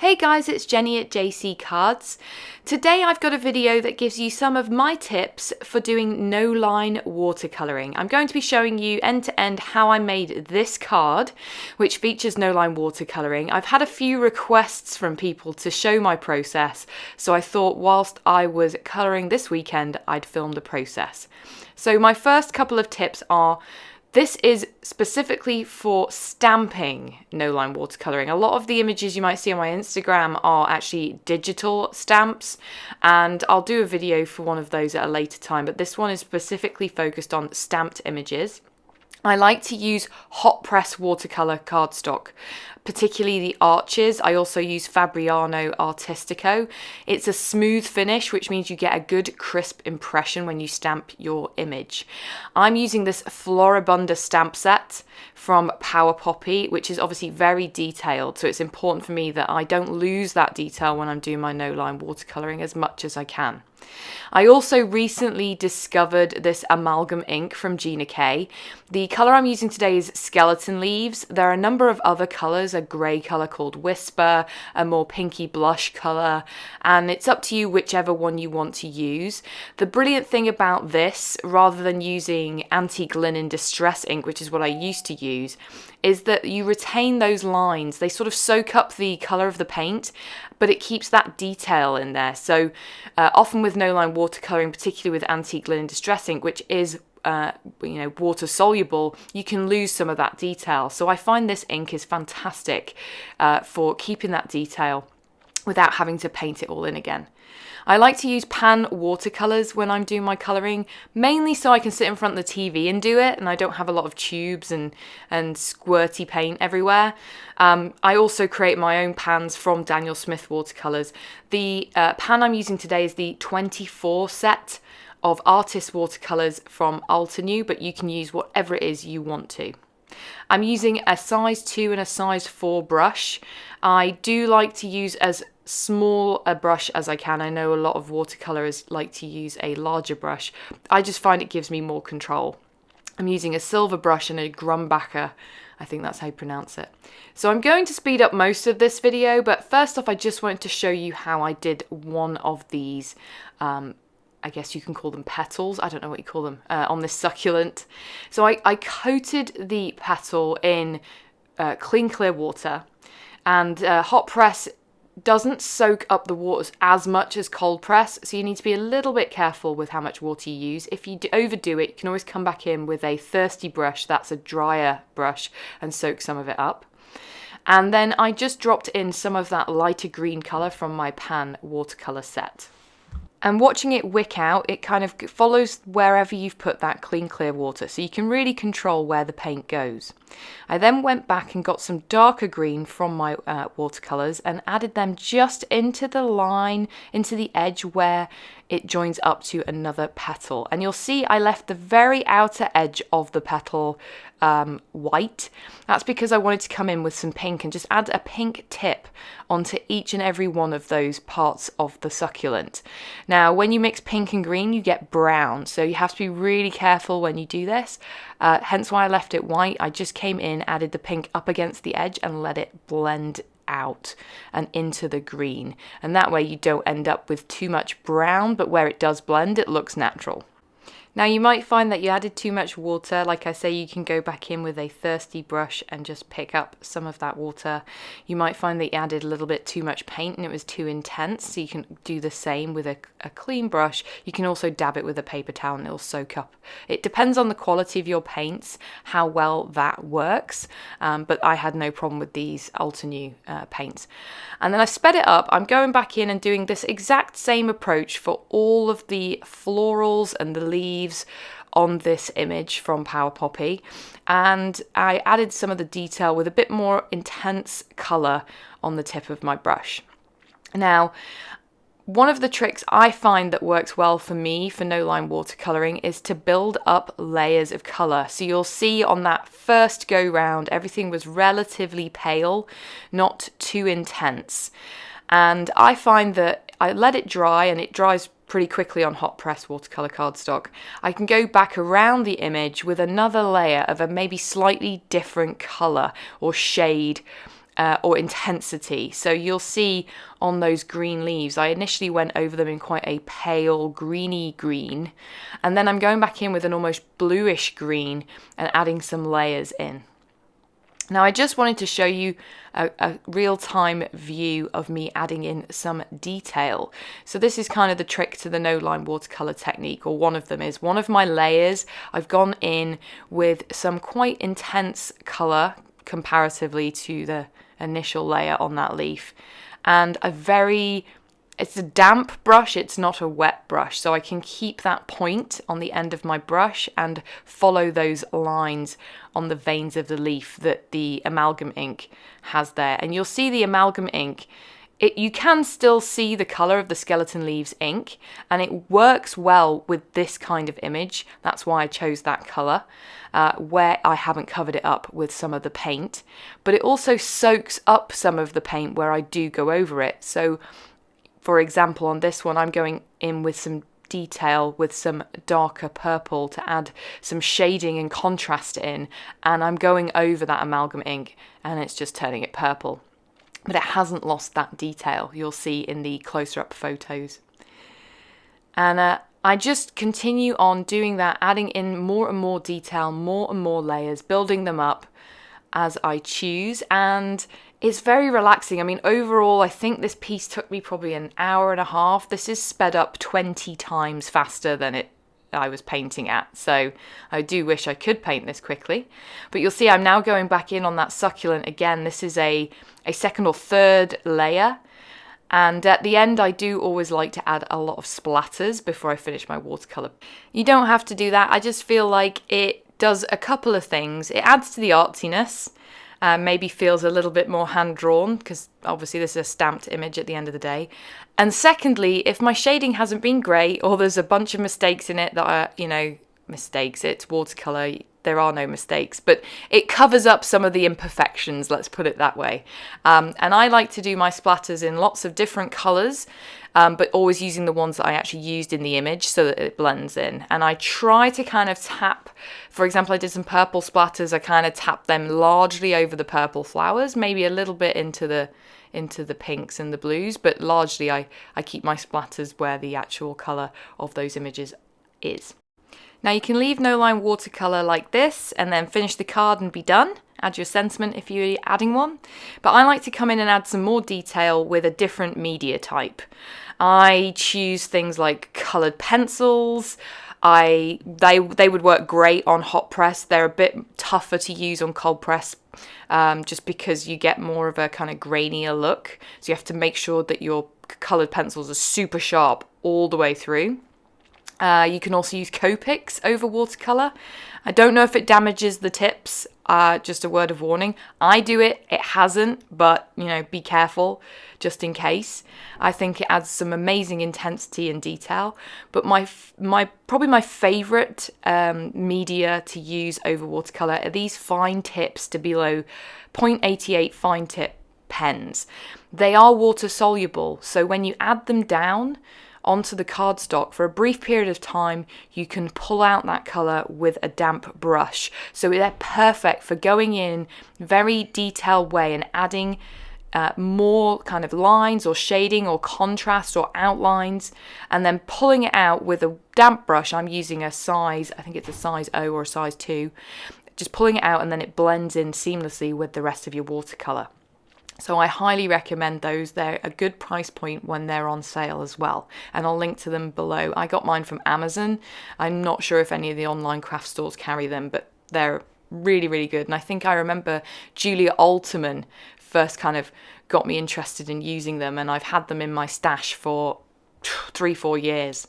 Hey guys, it's Jenny at JC Cards. Today I've got a video that gives you some of my tips for doing no-line watercolouring. I'm going to be showing you end to end how I made this card, which features no-line watercolouring. I've had a few requests from people to show my process, so I thought whilst I was colouring this weekend, I'd film the process. So my first couple of tips are, this is specifically for stamping no-line watercolouring. A lot of the images you might see on my Instagram are actually digital stamps, and I'll do a video for one of those at a later time, but this one is specifically focused on stamped images. I like to use hot press watercolour cardstock, particularly the arches. I also use Fabriano Artistico. It's a smooth finish, which means you get a good crisp impression when you stamp your image. I'm using this Floribunda stamp set from Power Poppy, which is obviously very detailed, so it's important for me that I don't lose that detail when I'm doing my no-line watercolouring as much as I can. I also recently discovered this amalgam ink from Gina. The colour I'm using today is Skeleton Leaves. There are a number of other colours, a grey colour called Whisper, a more pinky blush colour, and it's up to you whichever one you want to use. The brilliant thing about this, rather than using antique linen distress ink, which is what I used to use, is that you retain those lines. They sort of soak up the colour of the paint, but it keeps that detail in there. So often with no-line watercolouring, particularly with antique linen distress ink, which is water soluble, you can lose some of that detail. So I find this ink is fantastic for keeping that detail without having to paint it all in again. I like to use pan watercolours when I'm doing my colouring, mainly so I can sit in front of the TV and do it, and I don't have a lot of tubes and squirty paint everywhere. I also create my own pans from Daniel Smith watercolours. The pan I'm using today is the 24 set of artist watercolours from Altenew, but you can use whatever it is you want to. I'm using a size 2 and a size 4 brush. I do like to use as small a brush as I can. I know a lot of watercolourers like to use a larger brush. I just find it gives me more control. I'm using a silver brush and a Grumbacher. I think that's how you pronounce it. So I'm going to speed up most of this video, but first off I just wanted to show you how I did one of these I guess you can call them petals, I don't know what you call them, on this succulent. So I coated the petal in clean clear water, and hot press doesn't soak up the water as much as cold press, so you need to be a little bit careful with how much water you use. If you overdo it, you can always come back in with a thirsty brush, that's a drier brush, and soak some of it up. And then I just dropped in some of that lighter green colour from my pan watercolour set. And watching it wick out, it kind of follows wherever you've put that clean clear water, so you can really control where the paint goes. I then went back and got some darker green from my watercolours and added them just into the line, into the edge where it joins up to another petal. And you'll see I left the very outer edge of the petal white. That's because I wanted to come in with some pink and just add a pink tip onto each and every one of those parts of the succulent. Now, when you mix pink and green, you get brown, so you have to be really careful when you do this. Hence why I left it white. I just came in, added the pink up against the edge and let it blend out and into the green. And that way you don't end up with too much brown, but where it does blend, it looks natural. Now you might find that you added too much water. Like I say, you can go back in with a thirsty brush and just pick up some of that water. You might find that you added a little bit too much paint and it was too intense, so you can do the same with a clean brush. You can also dab it with a paper towel and it'll soak up. It depends on the quality of your paints, how well that works, but I had no problem with these Altenew paints. And then I sped it up. I'm going back in and doing this exact same approach for all of the florals and the leaves on this image from Power Poppy, and I added some of the detail with a bit more intense colour on the tip of my brush. Now, one of the tricks I find that works well for me for no-line watercolouring is to build up layers of colour. So you'll see on that first go round everything was relatively pale, not too intense. And I find that I let it dry, and it dries pretty quickly on hot press watercolour cardstock. I can go back around the image with another layer of a maybe slightly different colour or shade or intensity. So you'll see on those green leaves, I initially went over them in quite a pale greeny green, and then I'm going back in with an almost bluish green and adding some layers in. Now I just wanted to show you a real-time view of me adding in some detail. So this is kind of the trick to the no-line watercolor technique, or one of them is. One of my layers, I've gone in with some quite intense color comparatively to the initial layer on that leaf, and it's a damp brush, it's not a wet brush, so I can keep that point on the end of my brush and follow those lines on the veins of the leaf that the amalgam ink has there. And you'll see the amalgam ink, you can still see the color of the skeleton leaves ink, and it works well with this kind of image. That's why I chose that color, where I haven't covered it up with some of the paint, but it also soaks up some of the paint where I do go over it. So for example, on this one, I'm going in with some detail with some darker purple to add some shading and contrast in, and I'm going over that amalgam ink and it's just turning it purple. But it hasn't lost that detail, you'll see in the closer up photos. And I just continue on doing that, adding in more and more detail, more and more layers, building them up as I choose, and it's very relaxing. I mean, overall, I think this piece took me probably an hour and a half. This is sped up 20 times faster than I was painting at, so I do wish I could paint this quickly. But you'll see I'm now going back in on that succulent again. This is a second or third layer, and at the end I do always like to add a lot of splatters before I finish my watercolor. You don't have to do that, I just feel like it does a couple of things. It adds to the artsiness, maybe feels a little bit more hand-drawn, because obviously this is a stamped image at the end of the day. And secondly, if my shading hasn't been great, or there's a bunch of mistakes in it that are, mistakes, it's watercolor, there are no mistakes, but it covers up some of the imperfections, let's put it that way. And I like to do my splatters in lots of different colors, but always using the ones that I actually used in the image so that it blends in. And I try to kind of tap, for example, I did some purple splatters, I kind of tapped them largely over the purple flowers, maybe a little bit into the pinks and the blues, but largely I keep my splatters where the actual color of those images is. Now you can leave no line watercolor like this and then finish the card and be done. Add your sentiment if you're adding one. But I like to come in and add some more detail with a different media type. I choose things like colored pencils. They would work great on hot press. They're a bit tougher to use on cold press, just because you get more of a kind of grainier look. So you have to make sure that your colored pencils are super sharp all the way through. You can also use Copics over watercolor. I don't know if it damages the tips, just a word of warning. I do it, it hasn't, but be careful just in case. I think it adds some amazing intensity and detail, but probably my favorite media to use over watercolor are these fine tip Stabilo .88 fine tip pens. They are water soluble, so when you add them down onto the cardstock for a brief period of time, you can pull out that color with a damp brush. So they're perfect for going in very detailed way and adding more kind of lines or shading or contrast or outlines, and then pulling it out with a damp brush. I'm using a size, I think it's a size O or a size 2, just pulling it out, and then it blends in seamlessly with the rest of your watercolor. So I highly recommend those. They're a good price point when they're on sale as well. And I'll link to them below. I got mine from Amazon. I'm not sure if any of the online craft stores carry them, but they're really, really good. And I think I remember Julia Alterman first kind of got me interested in using them, and I've had them in my stash for 3-4 years.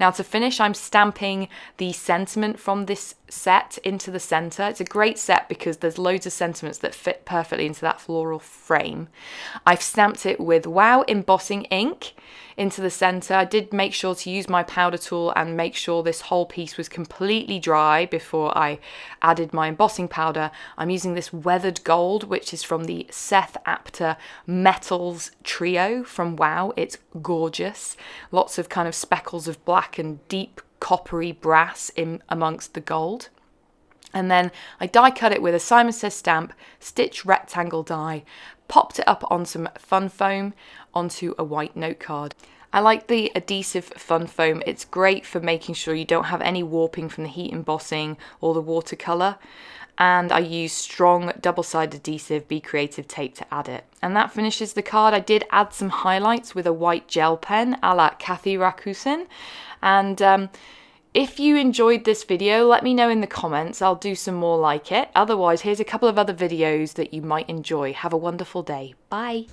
Now to finish, I'm stamping the sentiment from this set into the center. It's a great set because there's loads of sentiments that fit perfectly into that floral frame. I've stamped it with Wow Embossing ink into the center. I did make sure to use my powder tool and make sure this whole piece was completely dry before I added my embossing powder. I'm using this weathered gold, which is from the Seth Apter METALZ trio from Wow. It's gorgeous. Lots of kind of speckles of black and deep coppery brass in amongst the gold. And then I die cut it with a Simon Says stamp, stitch rectangle die, popped it up on some fun foam onto a white note card. I like the adhesive fun foam. It's great for making sure you don't have any warping from the heat embossing or the watercolor. And I use strong double-sided adhesive Be Creative tape to add it. And that finishes the card. I did add some highlights with a white gel pen a la Kathy Rakusin. And if you enjoyed this video, let me know in the comments. I'll do some more like it. Otherwise, here's a couple of other videos that you might enjoy. Have a wonderful day. Bye.